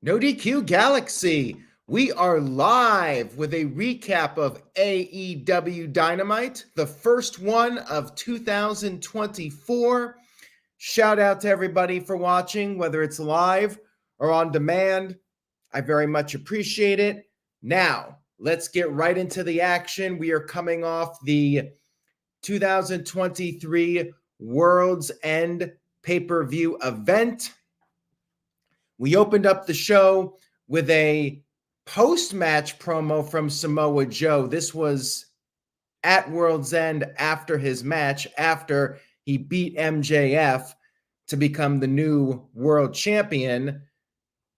No DQ Galaxy. We are live with a recap of AEW Dynamite, the first one of 2024. Shout out to everybody for watching, whether it's live or on demand. I very much appreciate it. Now, let's get right into the action. We are coming off the 2023 World's End pay-per-view event. We opened up the show with a post-match promo from Samoa Joe. This was at World's End after his match, after he beat MJF to become the new world champion.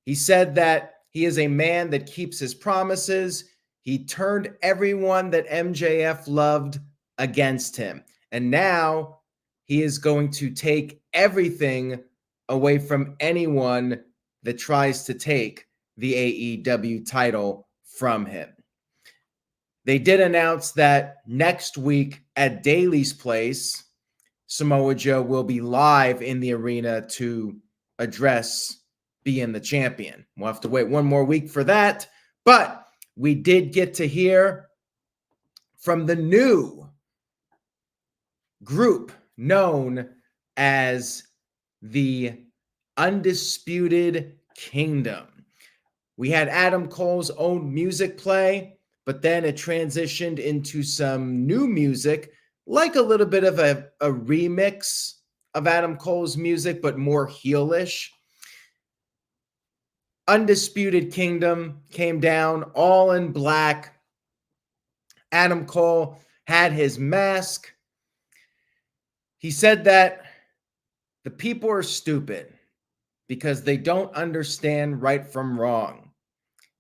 He said that he is a man that keeps his promises. He turned everyone that MJF loved against him. And now he is going to take everything away from anyone that tries to take the AEW title from him. They did announce that next week at Daly's Place, Samoa Joe will be live in the arena to address being the champion. We'll have to wait one more week for that, but we did get to hear from the new group known as the Undisputed Kingdom. We had Adam Cole's own music play, but then it transitioned into some new music, like a little bit of a remix of Adam Cole's music, but more heelish. Undisputed Kingdom came down all in black. Adam Cole had his mask. He said that the people are stupid because they don't understand right from wrong.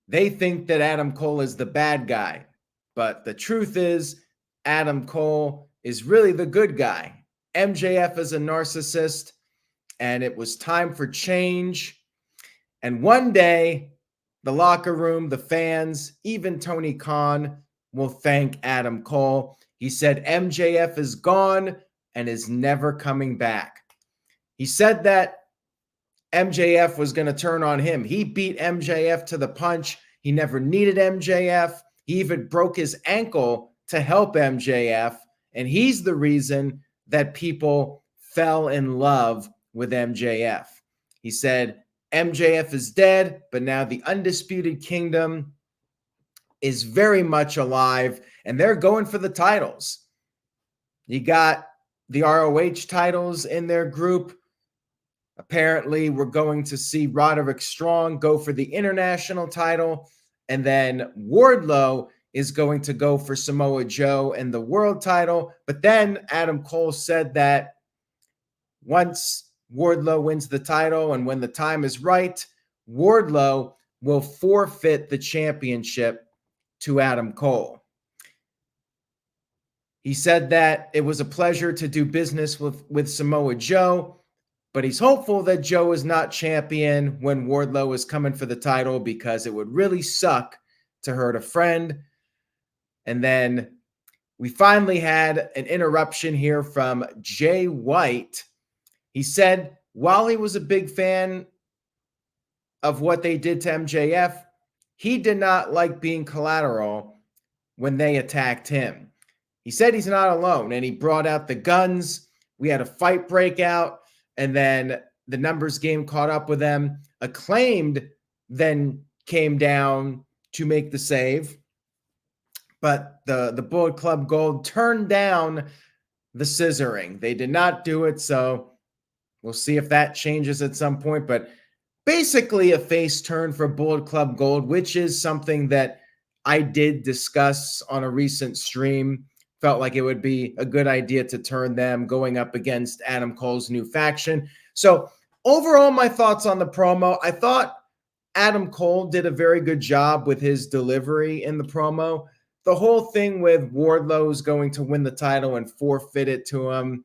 They think that Adam Cole is the bad guy, but the truth is Adam Cole is really the good guy. MJF is a narcissist, and it was time for change. And one day, the locker room, the fans, even Tony Khan will thank Adam Cole. He said MJF is gone and is never coming back. He said that MJF was going to turn on him. He beat MJF to the punch. He never needed MJF. He even broke his ankle to help MJF. And he's the reason that people fell in love with MJF. He said MJF is dead, but now the Undisputed Kingdom is very much alive, and they're going for the titles. You got the ROH titles in their group. Apparently, we're going to see Roderick Strong go for the international title, and then Wardlow is going to go for Samoa Joe and the world title. But then Adam Cole said that once Wardlow wins the title and when the time is right, Wardlow will forfeit the championship to Adam Cole. He said that it was a pleasure to do business with Samoa Joe, but he's hopeful that Joe is not champion when Wardlow is coming for the title because it would really suck to hurt a friend. And then we finally had an interruption here from Jay White. He said while he was a big fan of what they did to MJF, he did not like being collateral when they attacked him. He said he's not alone, and he brought out the guns. We had a fight break out, and then the numbers game caught up with them. Acclaimed then came down to make the save, but the Bullet Club Gold turned down the scissoring. They did not do it, so we'll see if that changes at some point. But basically a face turn for Bullet Club Gold, which is something that I did discuss on a recent stream. Felt like it would be a good idea to turn them going up against Adam Cole's new faction. So overall, my thoughts on the promo, I thought Adam Cole did a very good job with his delivery in the promo. The whole thing with Wardlow's going to win the title and forfeit it to him.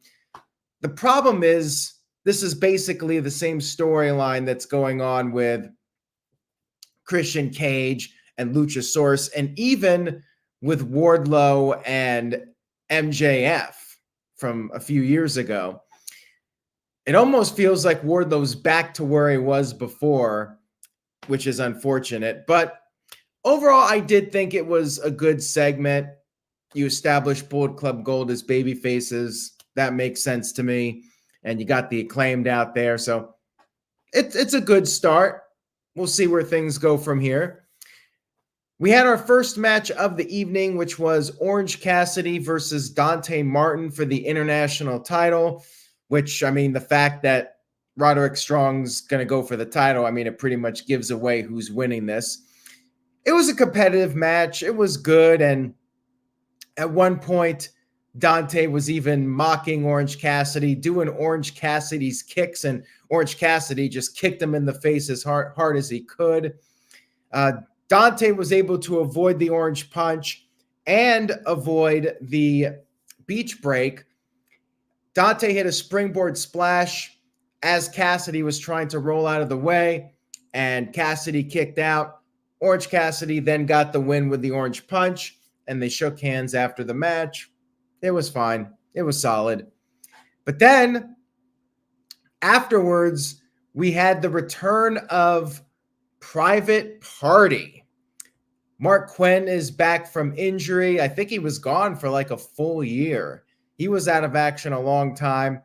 The problem is this is basically the same storyline that's going on with Christian Cage and Luchasaurus, and even with Wardlow and MJF from a few years ago. It almost feels like Wardlow's back to where he was before. which is unfortunate. But overall, I did think it was a good segment. You established Bullet Club Gold as baby faces. That makes sense to me. And you got the Acclaimed out there. So it's a good start. We'll see where things go from here. We had our first match of the evening, which was Orange Cassidy versus Dante Martin for the international title, which, I mean, the fact that Roderick Strong's going to go for the title, I mean, it pretty much gives away who's winning this. It was a competitive match. It was good. And at one point, Dante was even mocking Orange Cassidy, doing Orange Cassidy's kicks, and Orange Cassidy just kicked him in the face as hard as he could. Dante was able to avoid the orange punch and avoid the beach break. Dante hit a springboard splash as Cassidy was trying to roll out of the way, and Cassidy kicked out. Orange Cassidy then got the win with the orange punch, and they shook hands after the match. It was fine. It was solid. But then afterwards, we had the return of Private Party. Mark Quinn is back from injury. I think he was gone for like a full year. He was out of action a long time.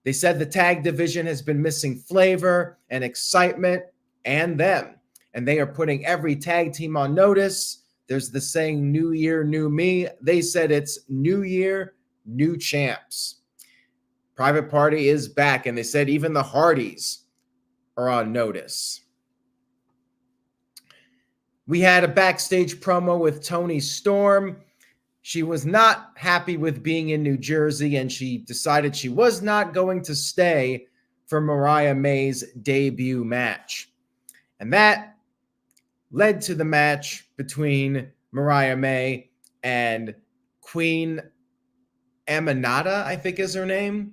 They said the tag division has been missing flavor and excitement and them. And they are putting every tag team on notice. There's the saying, new year, new me. They said it's new year, new champs. Private Party is back. And they said even the Hardys are on notice. We had a backstage promo with Toni Storm. She was not happy with being in New Jersey, and she decided she was not going to stay for Mariah May's debut match. And that led to the match between Mariah May and Queen Aminata, I think is her name.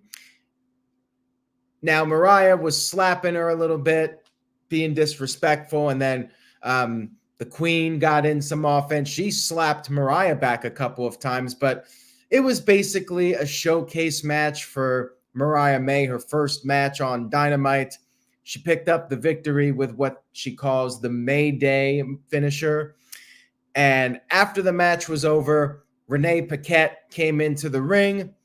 Now, Mariah was slapping her a little bit, being disrespectful, and then the Queen got in some offense. She slapped Mariah back a couple of times, but it was basically a showcase match for Mariah May, her first match on Dynamite. She picked up the victory with what she calls the May Day finisher. And after the match was over, Renee Paquette came into the ring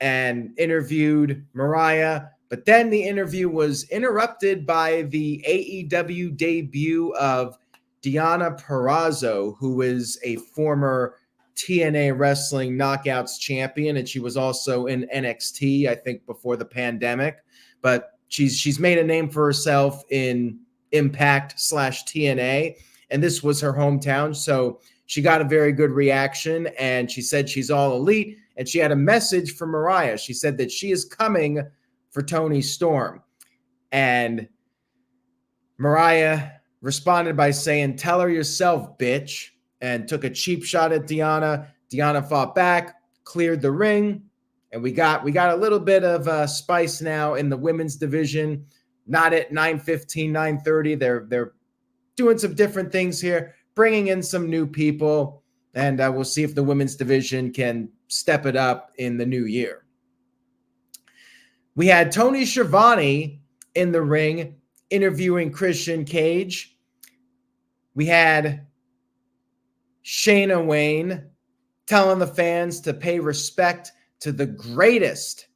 and interviewed Mariah. But then the interview was interrupted by the AEW debut of Deonna Purrazzo, who is a former TNA Wrestling Knockouts champion, and she was also in NXT, I think, before the pandemic. But she's made a name for herself in Impact/TNA, and this was her hometown, so she got a very good reaction, and she said she's all elite, and she had a message for Mariah. She said that she is coming for Toni Storm, and Mariah responded by saying, "Tell her yourself, bitch," and took a cheap shot at Deonna. Deonna fought back, cleared the ring, and we got a little bit of spice now in the women's division. Not at 9:15, 9:30. They're doing some different things here, bringing in some new people, and we'll see if the women's division can step it up in the new year. We had Tony Schiavone in the ring interviewing Christian Cage. We had Shayna Wayne telling the fans to pay respect to the greatest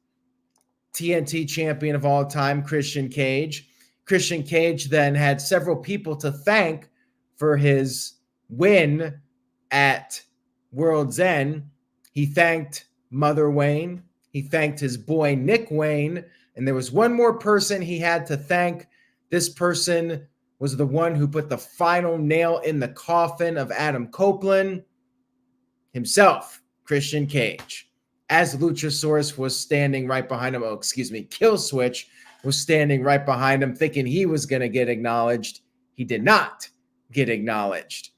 TNT champion of all time, Christian Cage. Christian Cage then had several people to thank for his win at World's End. He thanked Mother Wayne. He thanked his boy, Nick Wayne. And there was one more person he had to thank. This person was the one who put the final nail in the coffin of Adam Copeland himself, Christian Cage. As Luchasaurus was standing right behind him, Killswitch was standing right behind him, thinking he was going to get acknowledged. He did not get acknowledged.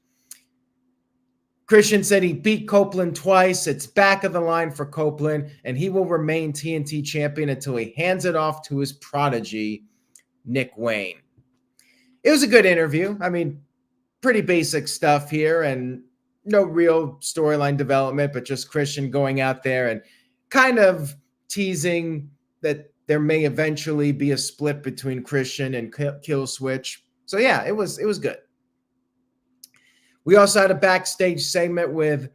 Christian said he beat Copeland twice. It's back of the line for Copeland, and he will remain TNT champion until he hands it off to his prodigy, Nick Wayne. It was a good interview. I mean, pretty basic stuff here and no real storyline development, but just Christian going out there and kind of teasing that there may eventually be a split between Christian and Killswitch. So yeah, it was good. We also had a backstage segment with,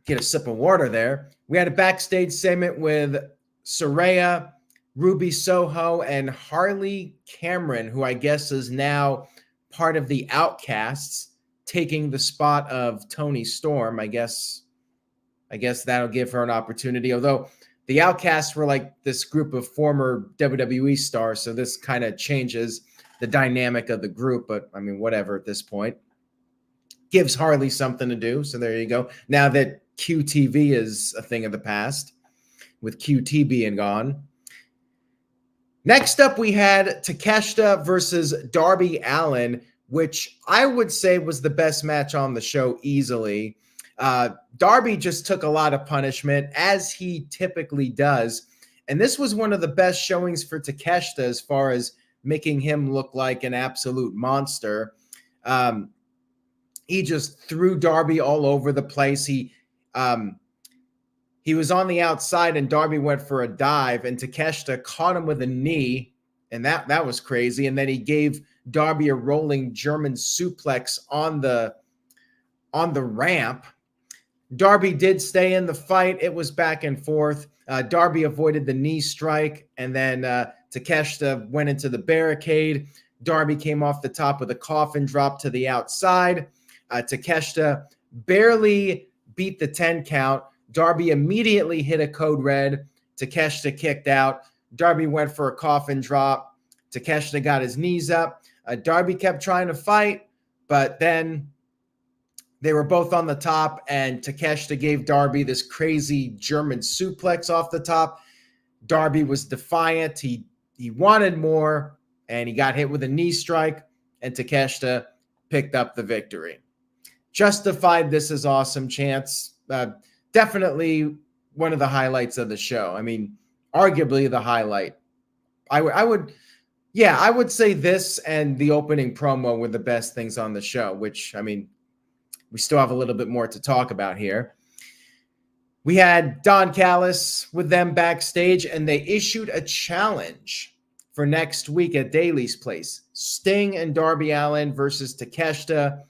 get a sip of water there. We had a backstage segment with Saraya, Ruby Soho, and Harley Cameron, who I guess is now part of the Outcasts, taking the spot of Toni Storm. I guess that'll give her an opportunity. Although the Outcasts were like this group of former WWE stars, so this kind of changes the dynamic of the group. But I mean, whatever at this point. Gives Harley something to do. So there you go. Now that QTV is a thing of the past, with QT being gone. Next up, we had Takeshita versus Darby Allin, which I would say was the best match on the show easily. Darby just took a lot of punishment, as he typically does. And this was one of the best showings for Takeshita as far as making him look like an absolute monster. He just threw Darby all over the place. He was on the outside, and Darby went for a dive, and Takeshita caught him with a knee, and that was crazy. And then he gave Darby a rolling German suplex on the ramp. Darby did stay in the fight. It was back and forth. Darby avoided the knee strike, and then Takeshita went into the barricade. Darby came off the top with a coffin drop to the outside. Takeshita barely beat the 10 count. Darby immediately hit a code red. Takeshita kicked out. Darby went for a coffin drop. Takeshita got his knees up. Darby kept trying to fight, but then they were both on the top, and Takeshita gave Darby this crazy German suplex off the top. Darby was defiant. He wanted more, and he got hit with a knee strike, and Takeshita picked up the victory. Justified This Is Awesome chants. Definitely one of the highlights of the show. I mean, arguably the highlight. I would say this and the opening promo were the best things on the show, which, I mean, we still have a little bit more to talk about here. We had Don Callis with them backstage, and they issued a challenge for next week at Daly's Place. Sting and Darby Allin versus Takeshita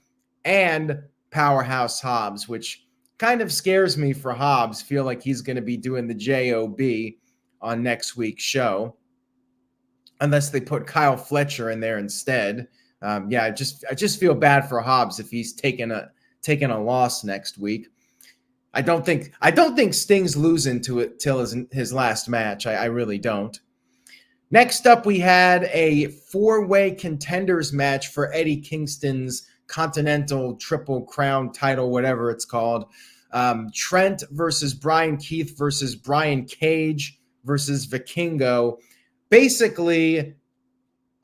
and Powerhouse Hobbs, which kind of scares me for Hobbs. Feel like he's going to be doing the JOB on next week's show, unless they put Kyle Fletcher in there instead. I just feel bad for Hobbs if he's taking a loss next week. I don't think Sting's losing to it till his last match. I really don't. Next up, we had a 4-way contenders match for Eddie Kingston's Continental Triple Crown title, whatever it's called. Trent versus Brian Keith versus Brian Cage versus Vikingo. Basically,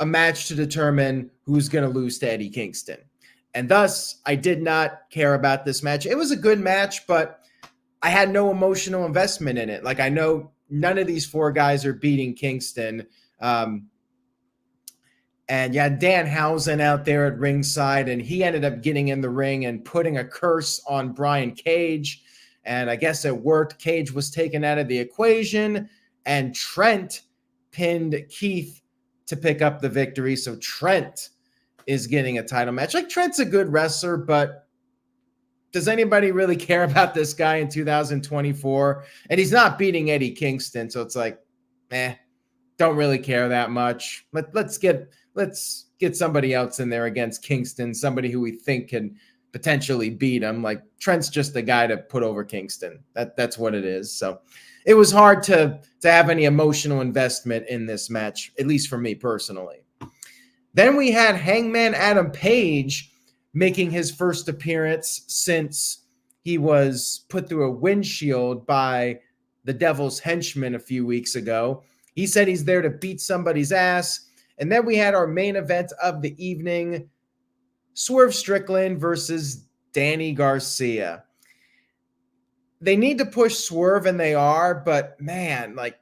a match to determine who's going to lose to Eddie Kingston. And thus, I did not care about this match. It was a good match, but I had no emotional investment in it. Like, I know none of these 4 guys are beating Kingston. And yeah, Danhausen out there at ringside, and he ended up getting in the ring and putting a curse on Brian Cage. And I guess it worked. Cage was taken out of the equation, and Trent pinned Keith to pick up the victory. So Trent is getting a title match. Like, Trent's a good wrestler, but does anybody really care about this guy in 2024? And he's not beating Eddie Kingston, so it's like, don't really care that much. Let's get somebody else in there against Kingston, somebody who we think can potentially beat him. Like, Trent's just the guy to put over Kingston. That's what it is. So it was hard to have any emotional investment in this match, at least for me personally. Then we had Hangman Adam Page making his first appearance since he was put through a windshield by the Devil's Henchman a few weeks ago. He said he's there to beat somebody's ass. And then we had our main event of the evening, Swerve Strickland versus Danny Garcia. They need to push Swerve, and they are, but man, like,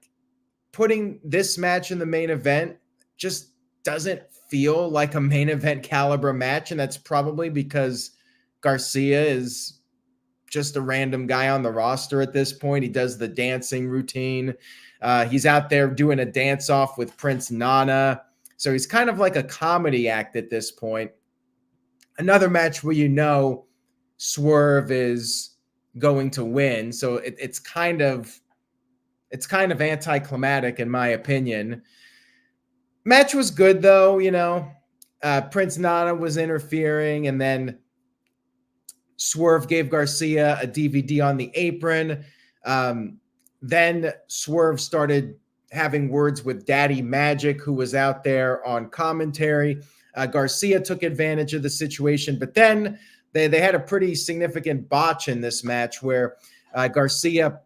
putting this match in the main event just doesn't feel like a main event caliber match, and that's probably because Garcia is just a random guy on the roster at this point. He does the dancing routine. He's out there doing a dance-off with Prince Nana. So he's kind of like a comedy act at this point. Another match where you know Swerve is going to win. So it's kind of anticlimactic in my opinion. Match was good though, you know. Prince Nana was interfering, and then Swerve gave Garcia a DVD on the apron. Then Swerve started having words with Daddy Magic, who was out there on commentary. Garcia took advantage of the situation, but then they had a pretty significant botch in this match where Garcia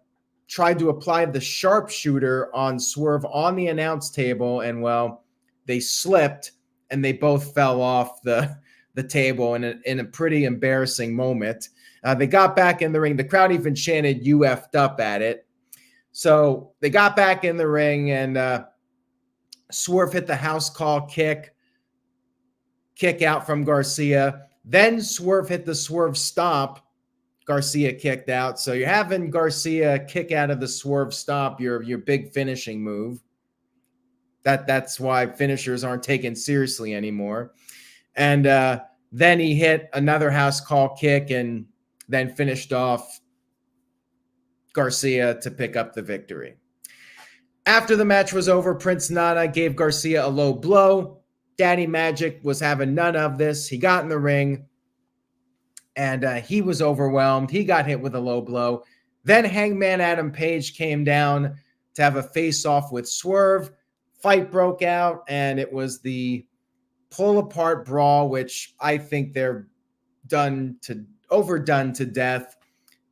tried to apply the sharpshooter on Swerve on the announce table, and well, they slipped and they both fell off the table in a pretty embarrassing moment. They got back in the ring. The crowd even chanted "You effed up" at it. So they got back in the ring, and Swerve hit the house call kick out from Garcia. Then Swerve hit the Swerve stomp. Garcia kicked out. So you're having Garcia kick out of the Swerve stomp, your big finishing move. That's why finishers aren't taken seriously anymore. And then he hit another house call kick and then finished off Garcia to pick up the victory. After the match was over, Prince Nana gave Garcia a low blow. Daddy Magic was having none of this. He got in the ring, and he was overwhelmed. He got hit with a low blow. Then Hangman Adam Page came down to have a face-off with Swerve. Fight broke out, and it was the pull-apart brawl, which I think they're overdone to death.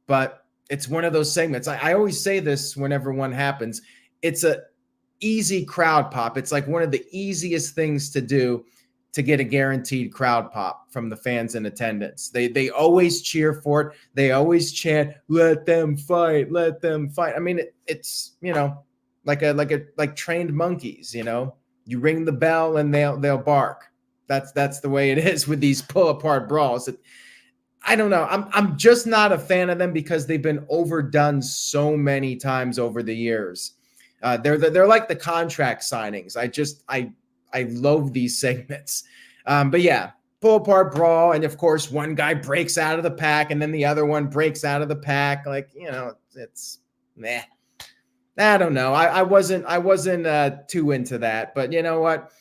But it's one of those segments. I always say this whenever one happens. It's a easy crowd pop. It's like one of the easiest things to do to get a guaranteed crowd pop from the fans in attendance. They always cheer for it. They always chant, "Let them fight, let them fight." I mean, it's you know, like trained monkeys. You know, you ring the bell and they'll bark. That's the way it is with these pull apart brawls. I don't know. I'm just not a fan of them because they've been overdone so many times over the years. They're like the contract signings. I love these segments. But yeah, pull apart brawl. And of course, one guy breaks out of the pack and then the other one breaks out of the pack. Like, you know, it's meh. I don't know. I wasn't too into that, but you know what?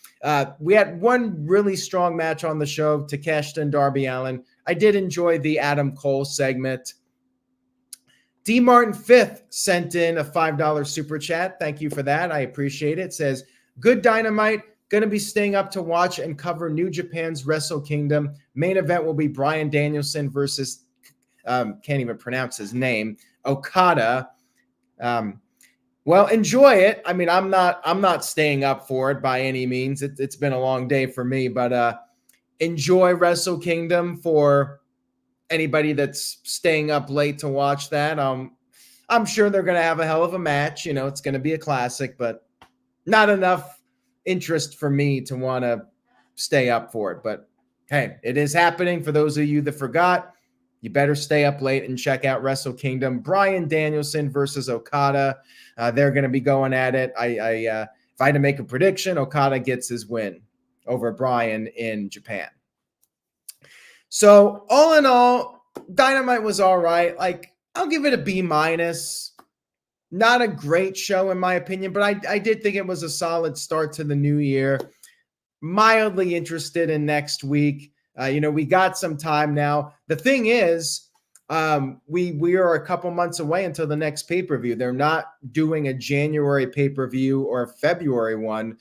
We had one really strong match on the show, Takeshita and Darby Allin. I did enjoy the Adam Cole segment. D. Martin 5th sent in a $5 super chat. Thank you for that. I appreciate it. It says, "Good Dynamite. Going to be staying up to watch and cover New Japan's Wrestle Kingdom. Main event will be Bryan Danielson versus, can't even pronounce his name, Okada. Well, enjoy it. I mean, I'm not staying up for it by any means. It's been a long day for me, but enjoy Wrestle Kingdom for anybody that's staying up late to watch that. I'm sure they're going to have a hell of a match. You know, it's going to be a classic, but not enough interest for me to want to stay up for it. But hey, it is happening. For those of you that forgot, you better stay up late and check out Wrestle Kingdom. Bryan Danielson versus Okada. They're going to be going at it. If I had to make a prediction, Okada gets his win over Bryan in Japan. So all in all, Dynamite was all right. Like, I'll give it a B-. Not a great show in my opinion, but I did think it was a solid start to the new year. Mildly interested in next week. We got some time now. The thing is, we are a couple months away until the next pay-per-view. They're not doing a January pay-per-view or a February one.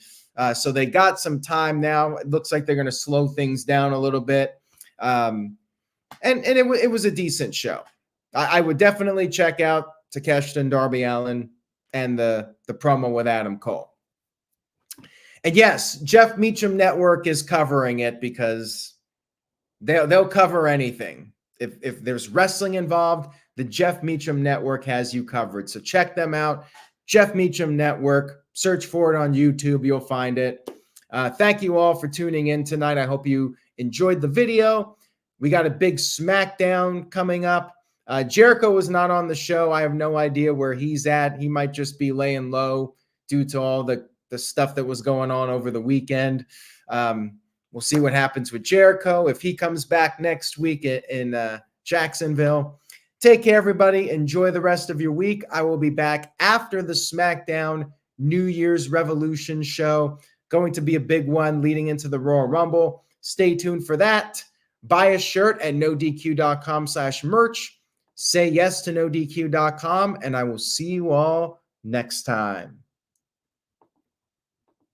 So they got some time now. It looks like they're going to slow things down a little bit. And it was a decent show. I would definitely check out Takeshita and Darby Allin and the promo with Adam Cole. And yes, Jeff Meacham Network is covering it because they'll cover anything. If there's wrestling involved, the Jeff Meacham Network has you covered. So check them out. Jeff Meacham Network. Search for it on YouTube. You'll find it. Thank you all for tuning in tonight. I hope you enjoyed the video. We got a big SmackDown coming up. Jericho was not on the show. I have no idea where he's at. He might just be laying low due to all the the stuff that was going on over the weekend. We'll see what happens with Jericho if he comes back next week in Jacksonville. Take care, everybody. Enjoy the rest of your week. I will be back after the SmackDown New Year's Revolution show. Going to be a big one leading into the Royal Rumble. Stay tuned for that. Buy a shirt at nodq.com/merch. Say yes to nodq.com, and I will see you all next time.